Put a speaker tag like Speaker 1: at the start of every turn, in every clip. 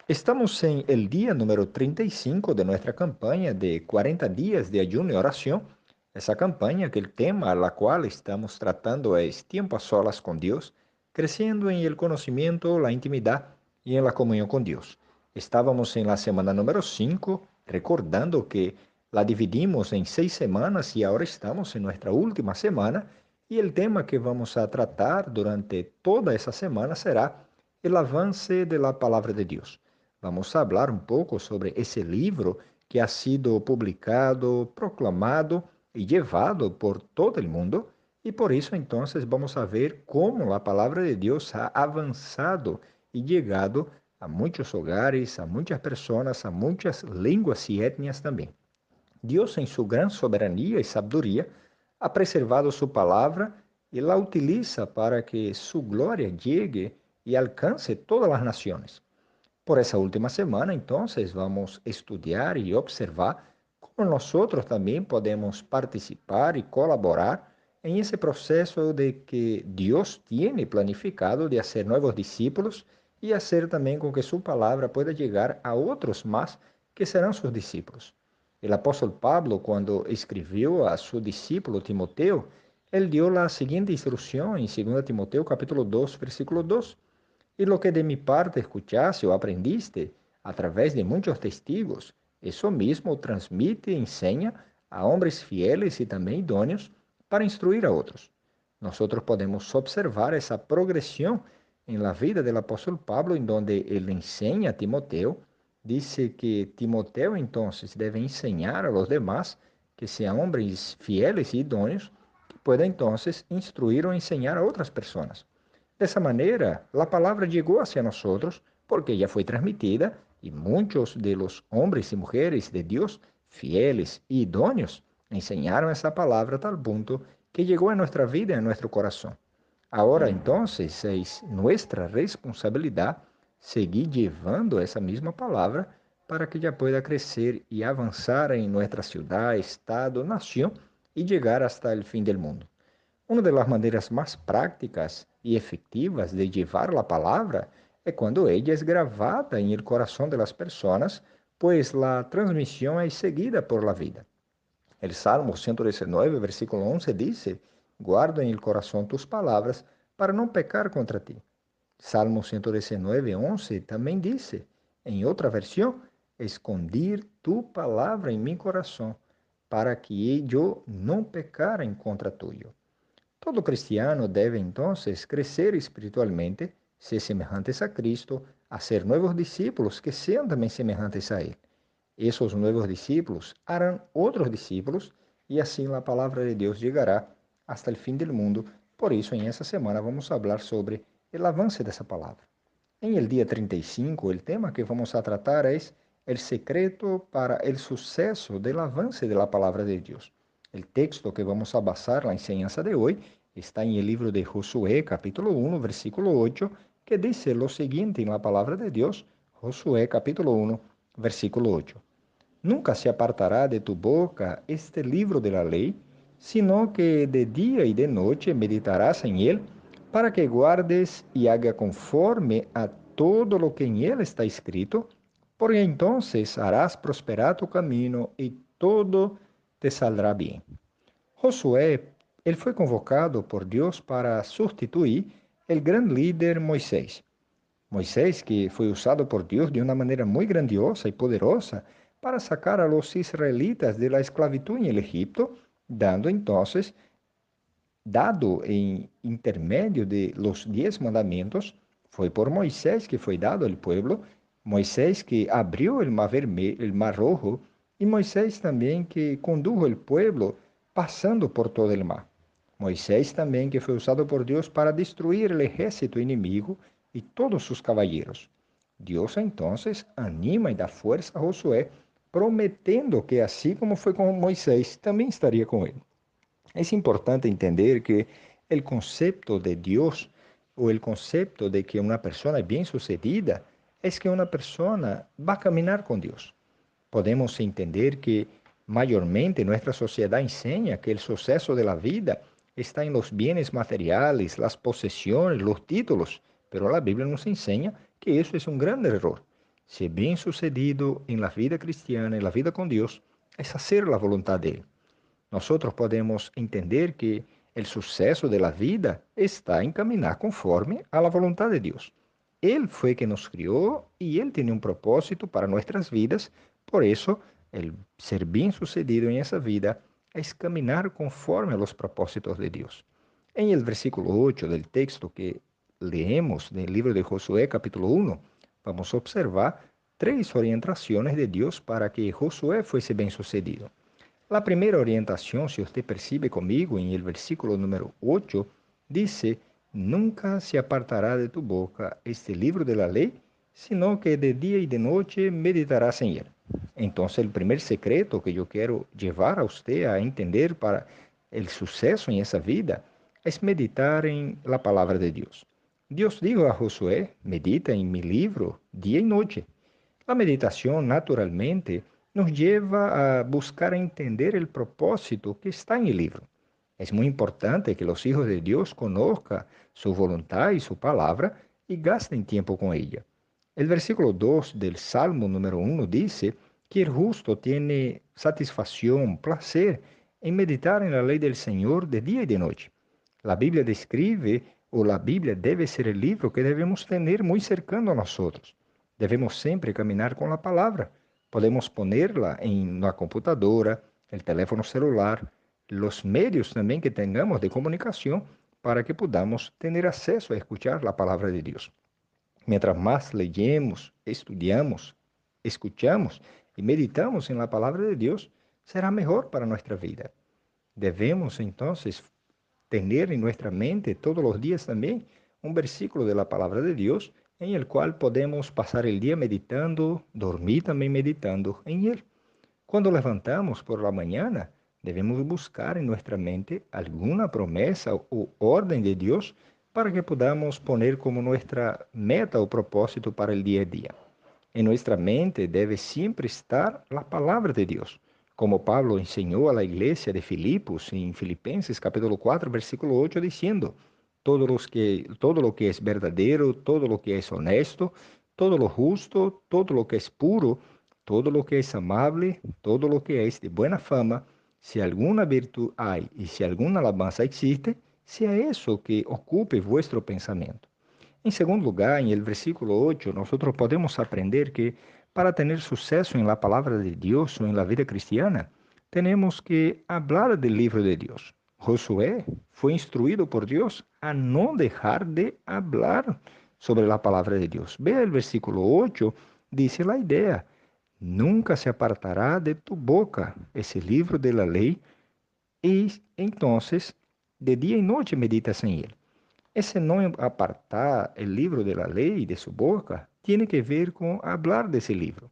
Speaker 1: Estamos en el día número 35 de nuestra campaña de 40 días de ayuno y oración. Esa campaña que el tema a la cual estamos tratando es tiempo a solas con Dios, creciendo en el conocimiento, la intimidad y en la comunión con Dios. Estábamos en la semana número 5, recordando que la dividimos en 6 semanas y ahora estamos en nuestra última semana y el tema que vamos a tratar durante toda esa semana será el avance de la palabra de Dios. Vamos a hablar un poco sobre ese libro que ha sido publicado, proclamado y llevado por todo el mundo. Y por eso entonces vamos a ver cómo la palabra de Dios ha avanzado y llegado a muchos hogares, a muchas personas, a muchas lenguas y etnias también. Dios, en su gran soberanía y sabiduría, ha preservado su palabra y la utiliza para que su gloria llegue y alcance todas las naciones. Por essa última semana, entonces, vamos estudar e observar como nosotros também podemos participar e colaborar em esse processo de que Deus tiene planificado de hacer nuevos discípulos e hacer também com que sua palavra pueda llegar a outros más que serão seus discípulos. O apóstolo Pablo, quando escreveu a seu discípulo Timoteo, ele deu a seguinte instrução em 2 Timoteo capítulo 2, versículo 2. Y lo que de mi parte escuchaste o aprendiste a través de muchos testigos, eso mismo transmite y enseña a hombres fieles y también idóneos para instruir a otros. Nosotros podemos observar esa progresión en la vida del apóstol Pablo, en donde él enseña a Timoteo, dice que Timoteo entonces debe enseñar a los demás que sean hombres fieles y idóneos, que puedan entonces instruir o enseñar a otras personas. Dessa maneira, a palavra chegou hacia nós porque já foi transmitida e muitos de los hombres e mulheres de Deus, fieles e idôneos, ensinaram essa palavra a tal ponto que chegou a nossa vida e a nosso coração. Agora, então, é nossa responsabilidade seguir levando essa mesma palavra para que já pueda crescer e avançar em nossa cidade, estado, nação e chegar hasta o fim do mundo. Uma das maneiras mais práticas e efetivas de levar a palavra é quando ela é gravada em el coração das pessoas, pois a transmissão é seguida por la vida. El Salmo 119, versículo 11 diz: guarda em el coração tus palavras para não pecar contra ti. Salmo 119, 11 também diz, em outra versão, escondir tu palavra em mi coração, para que eu não pecar em contra tuyo. Todo cristiano debe entonces crecer espiritualmente, ser semejantes a Cristo, a ser nuevos discípulos que sean también semejantes a Él. Esos nuevos discípulos harán otros discípulos y así la palabra de Dios llegará hasta el fin del mundo. Por eso en esta semana vamos a hablar sobre el avance de esa palabra. En el día 35, el tema que vamos a tratar es el secreto para el suceso del avance de la palabra de Dios. El texto que vamos a basar la enseñanza de hoy está en el libro de Josué, capítulo 1, versículo 8, que dice lo siguiente en la palabra de Dios, Josué, capítulo 1, versículo 8. Nunca se apartará de tu boca este libro de la ley, sino que de día y de noche meditarás en él, para que guardes y haga conforme a todo lo que en él está escrito, porque entonces harás prosperar tu camino y todo te saldrá bien. Josué, ele foi convocado por Deus para substituir o grande líder Moisés. Moisés, que foi usado por Deus de uma maneira muito grandiosa e poderosa para sacar a los israelitas de la esclavitud en el Egipto, dado em intermédio de los 10 mandamentos, foi por Moisés que foi dado ao pueblo, Moisés que abriu o mar vermelho, o mar rojo, e Moisés também que condujo o pueblo passando por todo o mar. Moisés também que foi usado por Deus para destruir o exército inimigo e todos os caballeros. Deus então anima e dá força a Josué, prometendo que assim como foi com Moisés, também estaria com ele. É importante entender que o conceito de Deus ou o conceito de que uma pessoa é bem-sucedida é que uma pessoa vai caminhar com Deus. Podemos entender que mayormente nossa sociedade ensina que o sucesso da vida está em los bienes materiales, las posesiones, los títulos, pero a Bíblia nos enseña que isso é um grande error. Ser bem-sucedido en la vida cristiana, en la vida con Dios, es hacer la voluntad de Él. Nosotros podemos entender que el suceso de la vida está en caminar conforme a la voluntad de Dios. Él fue quien nos crió y Él tiene un propósito para nuestras vidas. Por eso, el ser bien sucedido en esa vida es caminar conforme a los propósitos de Dios. En el versículo 8 del texto que leemos del libro de Josué, capítulo 1, vamos a observar tres orientaciones de Dios para que Josué fuese bien sucedido. La primera orientación, si usted percibe conmigo en el versículo número 8, dice, nunca se apartará de tu boca este libro de la ley, sino que de día y de noche meditarás en él. Entonces, el primer secreto que yo quiero llevar a usted a entender para el suceso en esa vida es meditar en la palabra de Dios. Dios dijo a Josué, medita en mi libro día y noche. La meditación, naturalmente, nos lleva a buscar entender el propósito que está en el libro. Es muy importante que los hijos de Dios conozcan su voluntad y su palabra y gasten tiempo con ella. El versículo 2 del Salmo número 1 dice que el justo tiene satisfacción, placer en meditar en la ley del Señor de día y de noche. La Biblia describe, o la Biblia debe ser el libro que debemos tener muy cercano a nosotros. Debemos sempre caminhar com a palavra. Podemos ponerla em la computadora, el teléfono celular, los medios também que tengamos de comunicação para que podamos ter acesso a escuchar a palavra de Deus. Mientras más leemos, estudiamos, escuchamos e meditamos em la palavra de Deus, será melhor para nossa vida. Devemos, então, tener en nuestra mente todos los días también un versículo de la palabra de Dios en el cual podemos pasar el día meditando, dormir también meditando en él. Cuando levantamos por la mañana, debemos buscar en nuestra mente alguna promesa o orden de Dios para que podamos poner como nuestra meta o propósito para el día a día. En nuestra mente debe siempre estar la palabra de Dios, como Pablo enseñó a la iglesia de Filipos en Filipenses capítulo 4, versículo 8, diciendo, todo lo que es verdadero, todo lo que es honesto, todo lo justo, todo lo que es puro, todo lo que es amable, todo lo que es de buena fama, si alguna virtud hay y si alguna alabanza existe, sea eso que ocupe vuestro pensamiento. Em segundo lugar, em el versículo 8, nós podemos aprender que para ter sucesso em la palavra de Deus ou em la vida cristiana, temos que hablar del livro de Deus. Josué foi instruído por Deus a não deixar de hablar sobre a palavra de Deus. Veja o versículo 8, diz a ideia, nunca se apartará de tu boca esse livro de la lei, e entonces de dia e noite meditas em ele. Esse não apartar o livro de la lei de sua boca tem que ver com hablar desse livro.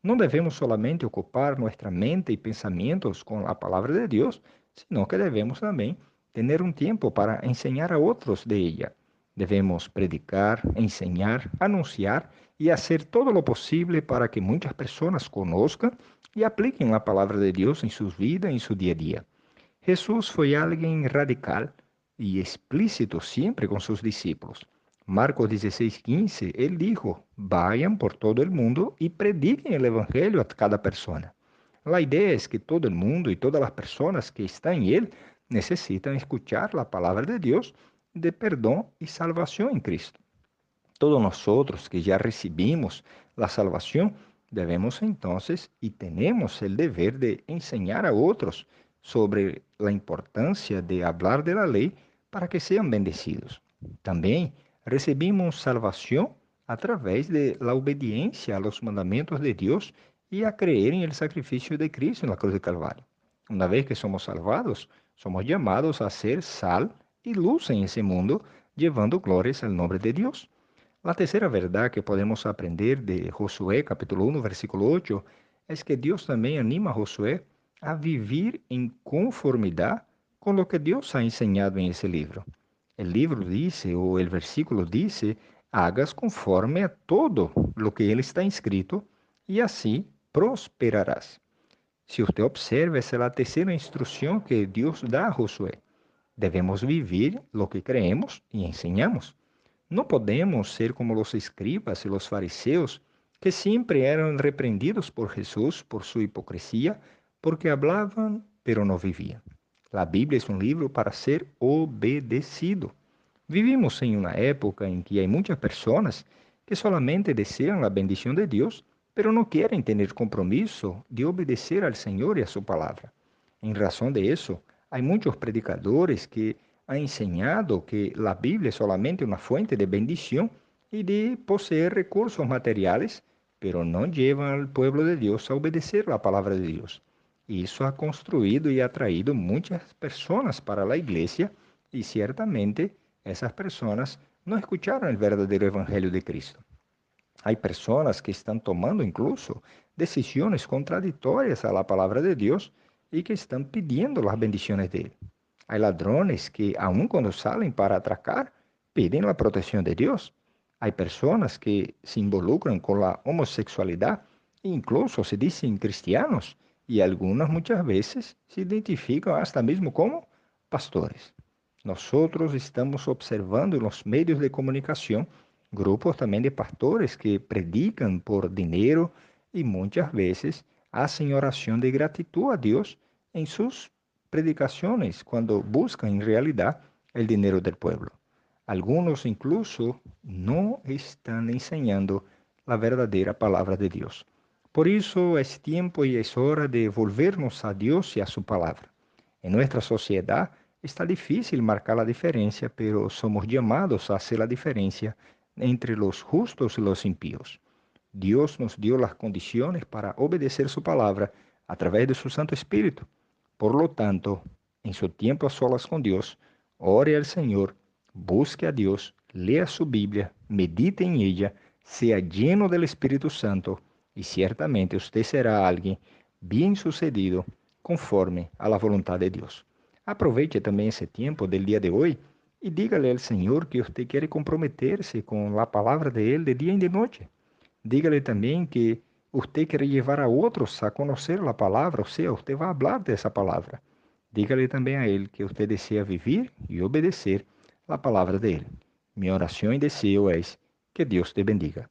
Speaker 1: Não devemos solamente ocupar nossa mente e pensamentos com a palavra de Deus, sino que devemos também ter um tempo para ensinar a outros de ella. Devemos predicar, ensinar, anunciar e fazer todo o possível para que muitas pessoas conozcam e apliquem a palavra de Deus em suas vidas, em seu dia a dia. Jesus foi alguém radical e explícito sempre com seus discípulos. Marcos 16:15, ele dijo, vayan por todo el mundo y prediquen el evangelio a cada persona. La idea es que todo el mundo y todas las personas que están en él necesitan escuchar la palabra de Dios de perdón y salvación en Cristo. Todos nosotros que ya recibimos la salvación, debemos entonces y tenemos el deber de enseñar a otros sobre la importancia de hablar de la ley para que sean bendecidos. Também recebemos salvação através de la obediência a los mandamentos de Deus e a creer en el sacrificio de Cristo en la cruz de Calvario. Una vez que somos salvados, somos llamados a ser sal y luz en ese mundo, llevando glórias al nombre de Dios. La tercera verdad que podemos aprender de Josué, capítulo 1, versículo 8, es que Dios también anima a Josué a vivir en conformidad con lo que Dios ha enseñado en ese libro. El libro dice, o el versículo dice, hagas conforme a todo lo que él está escrito y así prosperarás. Si usted observa, esa es la tercera instrucción que Dios da a Josué. Devemos vivir lo que creemos y enseñamos. No podemos ser como los escribas y los fariseos que siempre eran reprendidos por Jesús por su hipocresía, porque hablaban pero no vivían. La Biblia es un libro para ser obedecido. Vivimos en una época en que hay muchas personas que solamente desean la bendición de Dios, pero no quieren tener compromiso de obedecer al Señor y a su palabra. En razón de eso, hay muchos predicadores que han enseñado que la Biblia es solamente una fuente de bendición y de poseer recursos materiales, pero no llevan al pueblo de Dios a obedecer la palabra de Dios. Y eso ha construido y atraído muchas personas para la iglesia y ciertamente esas personas no escucharon el verdadero evangelio de Cristo. Hay personas que están tomando incluso decisiones contradictorias a la palabra de Dios y que están pidiendo las bendiciones de Él. Hay ladrones que, aun cuando salen para atracar, piden la protección de Dios. Hay personas que se involucran con la homosexualidad e incluso se dicen cristianos y algunas muchas veces se identifican hasta mismo como pastores. Nosotros estamos observando en los medios de comunicación grupos también de pastores que predican por dinero y muchas veces hacen oración de gratitud a Dios en sus predicaciones cuando buscan en realidad el dinero del pueblo. Algunos incluso no están enseñando la verdadera palabra de Dios. Por eso es tiempo y es hora de volvernos a Dios y a su palabra. En nuestra sociedad está difícil marcar la diferencia, pero somos llamados a hacer la diferencia entre los justos y los impíos. Dios nos dio las condiciones para obedecer su palabra a través de su Santo Espíritu. Por lo tanto, en su tiempo a solas con Dios, ore al Señor, busque a Dios, lea su Biblia, medite en ella, sea lleno del Espíritu Santo y ciertamente usted será alguien bien sucedido conforme a la voluntad de Dios. Aproveche también ese tiempo del día de hoy y dígale al Señor que usted quiere comprometerse con la palabra de Él de día y de noche. Dígale también que usted quiere llevar a otros a conocer la palabra, o sea, usted va a hablar de esa palabra. Dígale también a Él que usted desea vivir y obedecer la palabra de Él. Mi oración y deseo es que Dios te bendiga.